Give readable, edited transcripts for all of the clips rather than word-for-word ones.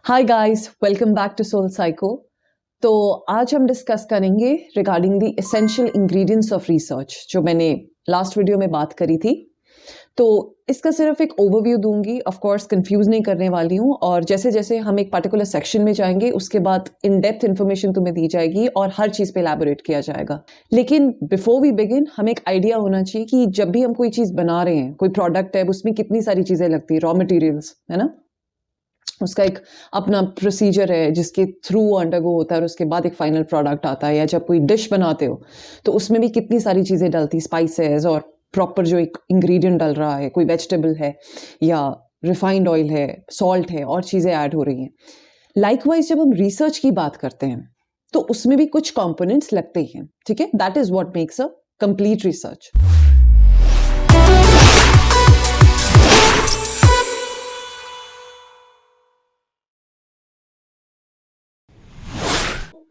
Hi guys, welcome back to soul psycho. तो आज हम डिस्कस करेंगे regarding the essential ingredients of research, जो मैंने लास्ट वीडियो में बात करी थी। तो इसका सिर्फ एक ओवरव्यू दूंगी, ऑफ कोर्स कंफ्यूज नहीं करने वाली हूँ। और जैसे जैसे हम एक पर्टिकुलर सेक्शन में जाएंगे उसके बाद इन डेप्थ इन्फॉर्मेशन तुम्हें दी जाएगी और हर चीज़ पे एलैबोरेट किया जाएगा। लेकिन बिफोर वी बिगिन हमें एक आइडिया होना चाहिए कि जब भी हम कोई चीज़ बना रहे हैं, कोई प्रोडक्ट है, उसमें कितनी सारी चीज़ें लगती है, रॉ मटेरियल्स, है ना। उसका एक अपना प्रोसीजर है जिसके थ्रू अंडरगो होता है और उसके बाद एक फाइनल प्रोडक्ट आता है। या जब कोई डिश बनाते हो तो उसमें भी कितनी सारी चीज़ें डलती, स्पाइसेस और प्रॉपर जो एक इंग्रेडिएंट डल रहा है, कोई वेजिटेबल है या रिफाइंड ऑयल है, सॉल्ट है, और चीज़ें ऐड हो रही हैं। लाइकवाइज जब हम रिसर्च की बात करते हैं तो उसमें भी कुछ कंपोनेंट्स लगते हैं, ठीक है। That is what makes a complete research.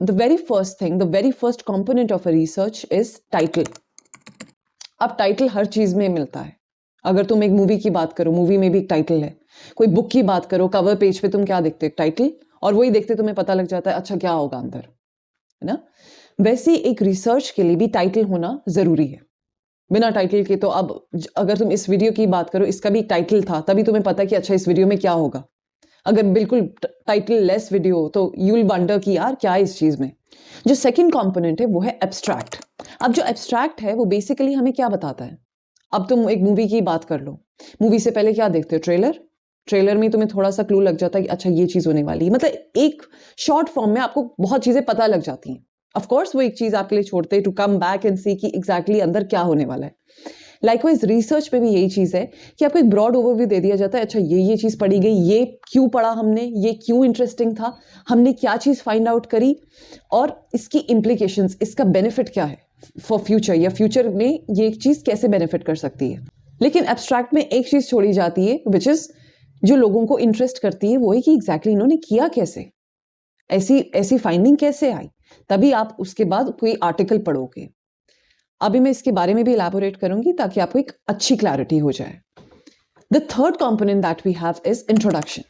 The very first thing, the very first component of a research is title. अब टाइटल हर चीज में मिलता है। अगर तुम एक मूवी की बात करो, मूवी में भी एक टाइटल है। कोई बुक की बात करो, कवर पेज पे तुम क्या देखते हो? टाइटल। और वही देखते तुम्हें पता लग जाता है अच्छा क्या होगा अंदर, है ना। वैसे एक रिसर्च के लिए भी टाइटल होना जरूरी है। बिना टाइटल के तो अब अगर तुम इस वीडियो की बात करो, इसका भी टाइटल था, तभी तुम्हें पता कि अच्छा इस वीडियो में क्या होगा। अगर बिल्कुल टाइटल लेस वीडियो तो यू विल वंडर कि यार क्या है इस चीज में। जो सेकंड कंपोनेंट है वो है एब्स्ट्रैक्ट। अब जो एब्स्ट्रैक्ट है वो बेसिकली हमें क्या बताता है। अब तुम एक मूवी की बात कर लो, मूवी से पहले क्या देखते हो? ट्रेलर। ट्रेलर में तुम्हें थोड़ा सा क्लू लग जाता है कि अच्छा ये चीज होने वाली है। मतलब एक शॉर्ट फॉर्म में आपको बहुत चीजें पता लग जाती हैं। ऑफ कोर्स वो एक चीज आपके लिए छोड़ते हैं टू कम बैक एंड सी कि एग्जैक्टली अंदर क्या होने वाला है। लाइकवाइज रिसर्च पे भी यही चीज है कि आपको एक ब्रॉड ओवरव्यू दे दिया जाता है। अच्छा ये चीज पढ़ी गई, ये क्यों पढ़ा हमने, ये क्यों इंटरेस्टिंग था, हमने क्या चीज फाइंड आउट करी, और इसकी इम्प्लीकेशंस, इसका बेनिफिट क्या है फॉर फ्यूचर, या फ्यूचर में ये एक चीज कैसे बेनिफिट कर सकती है। लेकिन एब्स्ट्रैक्ट में एक चीज छोड़ी जाती है विच इज जो लोगों को इंटरेस्ट करती है, वो है कि एग्जैक्टली इन्होंने किया कैसे, ऐसी ऐसी फाइंडिंग कैसे आई। तभी आप उसके बाद कोई आर्टिकल पढ़ोगे। अभी मैं इसके बारे में भी इलैबोरेट करूंगी ताकि आपको एक अच्छी क्लैरिटी हो जाए। The third component that we have is introduction.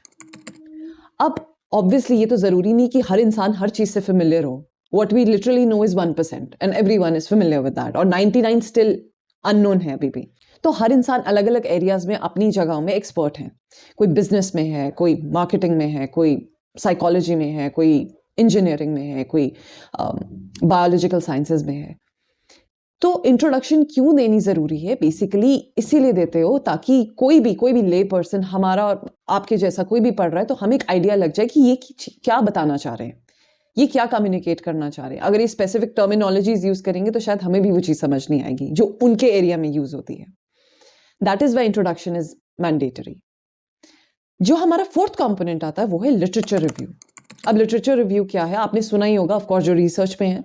अब ऑब्वियसली ये तो जरूरी नहीं कि हर इंसान हर चीज से फेमिलियर हो। What we literally know is 1% and everyone is familiar with that, और 99 स्टिल अननोन है अभी भी। तो हर इंसान अलग अलग एरियाज में अपनी जगह में एक्सपर्ट है। कोई बिजनेस में है, कोई मार्केटिंग में है, कोई साइकोलॉजी में है, कोई इंजीनियरिंग में है, कोई बायोलॉजिकल साइंसेज में है। तो इंट्रोडक्शन क्यों देनी जरूरी है? बेसिकली इसीलिए देते हो ताकि कोई भी ले पर्सन, हमारा और आपके जैसा कोई भी पढ़ रहा है तो हमें एक आइडिया लग जाए कि ये क्या बताना चाह रहे हैं, ये क्या कम्युनिकेट करना चाह रहे हैं। अगर ये स्पेसिफिक टर्मिनोलॉजीज यूज करेंगे तो शायद हमें भी वो चीज समझ नहीं आएगी जो उनके एरिया में यूज होती है। That is why introduction is mandatory. जो हमारा फोर्थ कंपोनेंट आता है वो है लिटरेचर रिव्यू। अब लिटरेचर रिव्यू क्या है? आपने सुना ही होगा ऑफकोर्स, जो रिसर्च में है,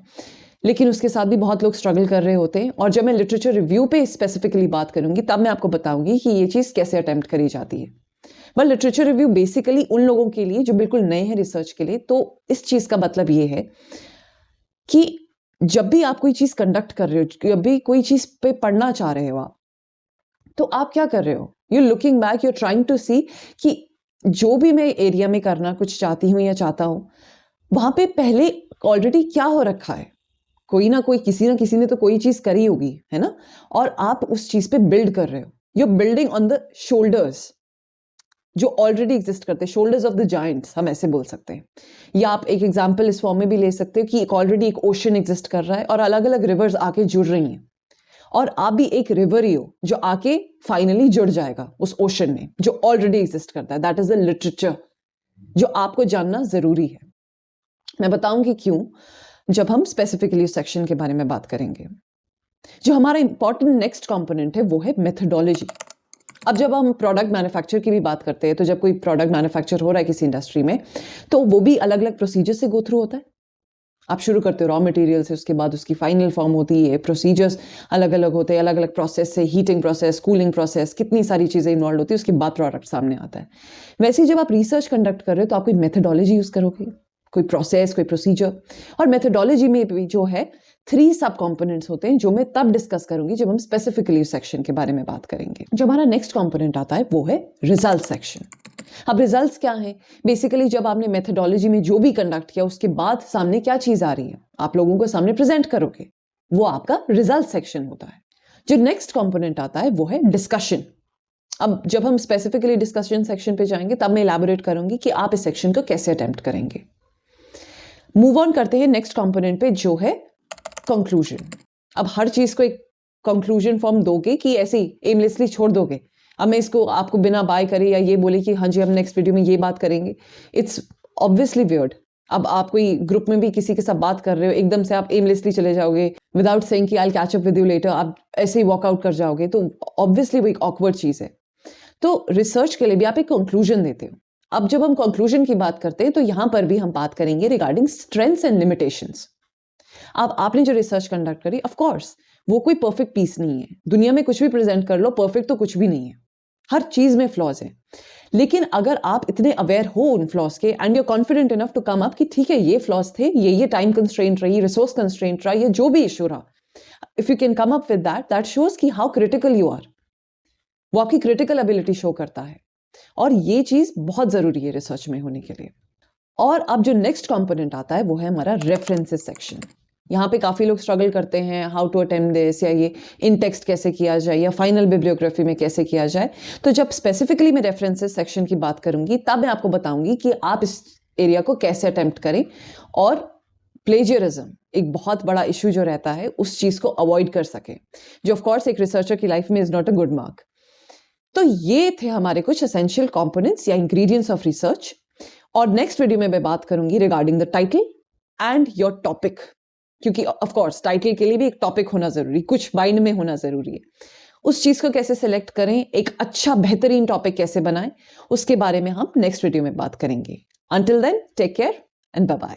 लेकिन उसके साथ भी बहुत लोग स्ट्रगल कर रहे होते हैं। और जब मैं लिटरेचर रिव्यू पे स्पेसिफिकली बात करूंगी तब मैं आपको बताऊंगी कि ये चीज़ कैसे अटेम्प्ट करी जाती है। बट लिटरेचर रिव्यू बेसिकली उन लोगों के लिए जो बिल्कुल नए हैं रिसर्च के लिए। तो इस चीज़ का मतलब ये है कि जब भी आप कोई चीज़ कंडक्ट कर रहे हो, जब भी कोई चीज़ पे पढ़ना चाह रहे हो आप, तो आप क्या कर रहे हो? You looking back, you trying to see कि जो भी मैं एरिया में करना कुछ चाहती हूँ या चाहता हूँ, वहां पे पहले ऑलरेडी क्या हो रखा है। कोई ना कोई, किसी ना किसी ने तो कोई चीज करी होगी, है ना। और आप उस चीज पे बिल्ड कर रहे हो। You building on the shoulders जो ऑलरेडी एग्जिस्ट करते हैं, शोल्डर्स ऑफ द जायंट्स हम ऐसे बोल सकते हैं। या आप एक एग्जांपल इस फॉर्म में भी ले सकते हो कि एक ऑलरेडी एक ओशन एग्जिस्ट कर रहा है और अलग अलग रिवर्स आके जुड़ रही हैं, और आप भी एक रिवर ही हो जो आके फाइनली जुड़ जाएगा उस ओशन में जो ऑलरेडी एग्जिस्ट करता है। दैट इज द लिटरेचर जो आपको जानना जरूरी है। मैं बताऊंगी क्यों जब हम स्पेसिफिकली सेक्शन के बारे में बात करेंगे। जो हमारा इंपॉर्टेंट नेक्स्ट कंपोनेंट है वो है मेथडोलॉजी। अब जब हम प्रोडक्ट मैन्युफैक्चर की भी बात करते हैं तो जब कोई प्रोडक्ट मैन्युफैक्चर हो रहा है किसी इंडस्ट्री में तो वो भी अलग अलग प्रोसीजर से गो थ्रू होता है। आप शुरू करते हो रॉ मटेरियल से, उसके बाद उसकी फाइनल फॉर्म होती है, प्रोसीजर्स अलग अलग होते हैं, अलग अलग प्रोसेस से, हीटिंग प्रोसेस, कूलिंग प्रोसेस, कितनी सारी चीज़ें इन्वॉल्व होती है, उसके बाद प्रोडक्ट सामने आता है। वैसे ही जब आप रिसर्च कंडक्ट कर रहे हो तो आप कोई मेथडोलॉजी यूज करोगे, कोई प्रोसेस, कोई प्रोसीजर। और मेथोडोलॉजी में भी जो है 3 सब कंपोनेंट्स होते हैं, जो मैं तब डिस्कस करूंगी जब हम स्पेसिफिकली उस सेक्शन के बारे में बात करेंगे। जो हमारा नेक्स्ट कंपोनेंट आता है वो है रिजल्ट सेक्शन। अब रिजल्ट्स क्या हैं? बेसिकली जब आपने मेथोडोलॉजी में जो भी कंडक्ट किया उसके बाद सामने क्या चीज आ रही है, आप लोगों को सामने प्रेजेंट करोगे, वो आपका रिजल्ट सेक्शन होता है। जो नेक्स्ट कंपोनेंट आता है वो है डिस्कशन। अब जब हम स्पेसिफिकली डिस्कशन सेक्शन पे जाएंगे तब मैं इलैबोरेट करूंगी कि आप इस सेक्शन को कैसे अटेम्प्ट करेंगे। मूव ऑन करते हैं नेक्स्ट कंपोनेंट पे, जो है कंक्लूजन। अब हर चीज को एक कंक्लूजन फॉर्म दोगे कि ऐसे ही एमलेसली छोड़ दोगे? अब मैं इसको आपको बिना बाय करे या ये बोले कि हाँ जी हम नेक्स्ट वीडियो में ये बात करेंगे, इट्स ऑब्वियसली वियर्ड। अब आप कोई ग्रुप में भी किसी के साथ बात कर रहे हो, एकदम से आप एमलेसली चले जाओगे विदाउट सेइंग कि I will catch up with you later, आप ऐसे ही वॉकआउट कर जाओगे, तो ऑब्वियसली वो एक ऑकवर्ड चीज है। तो रिसर्च के लिए भी आप एक कंक्लूजन देते हो। अब जब हम कंक्लूजन की बात करते हैं तो यहां पर भी हम बात करेंगे रिगार्डिंग स्ट्रेंथ्स एंड लिमिटेशंस। अब आपने जो रिसर्च कंडक्ट करी, ऑफ कोर्स वो कोई परफेक्ट पीस नहीं है, दुनिया में कुछ भी प्रेजेंट कर लो, परफेक्ट तो कुछ भी नहीं है, हर चीज में फ्लॉज है। लेकिन अगर आप इतने अवेयर हो उन फ्लॉज के and you confident enough to come up कि ठीक है ये फ्लॉज थे, ये टाइम कंस्ट्रेंट रही, रिसोर्स कंस्ट्रेंट रहा, ये जो भी इशू रहा, if you can come up with that shows कि हाउ क्रिटिकल यू आर। वो आपकी क्रिटिकल एबिलिटी शो करता है, और ये चीज बहुत जरूरी है रिसर्च में होने के लिए। और अब जो नेक्स्ट कंपोनेंट आता है वो है हमारा रेफरेंसेस सेक्शन। यहाँ पे काफी लोग स्ट्रगल करते हैं हाउ टू अटेम्प्ट दिस, या ये इन टेक्स्ट कैसे किया जाए, या फाइनल बिब्लियोग्राफी में कैसे किया जाए। तो जब स्पेसिफिकली मैं रेफरेंसेस सेक्शन की बात करूंगी तब मैं आपको बताऊंगी कि आप इस एरिया को कैसे अटेम्प्ट करें, और प्लेजियरिज्म एक बहुत बड़ा इशू जो रहता है उस चीज को अवॉइड कर सके, जो ऑफकोर्स एक रिसर्चर की लाइफ में is not a good mark. तो ये थे हमारे कुछ एसेंशियल कंपोनेंट्स या इंग्रेडिएंट्स ऑफ रिसर्च। और नेक्स्ट वीडियो में मैं बात करूंगी regarding the title and your topic, क्योंकि ऑफ कोर्स टाइटल के लिए भी एक टॉपिक होना जरूरी, कुछ माइंड में होना जरूरी है। उस चीज को कैसे सिलेक्ट करें, एक अच्छा बेहतरीन टॉपिक कैसे बनाएं, उसके बारे में हम नेक्स्ट वीडियो में बात करेंगे। Until then take care and bye bye.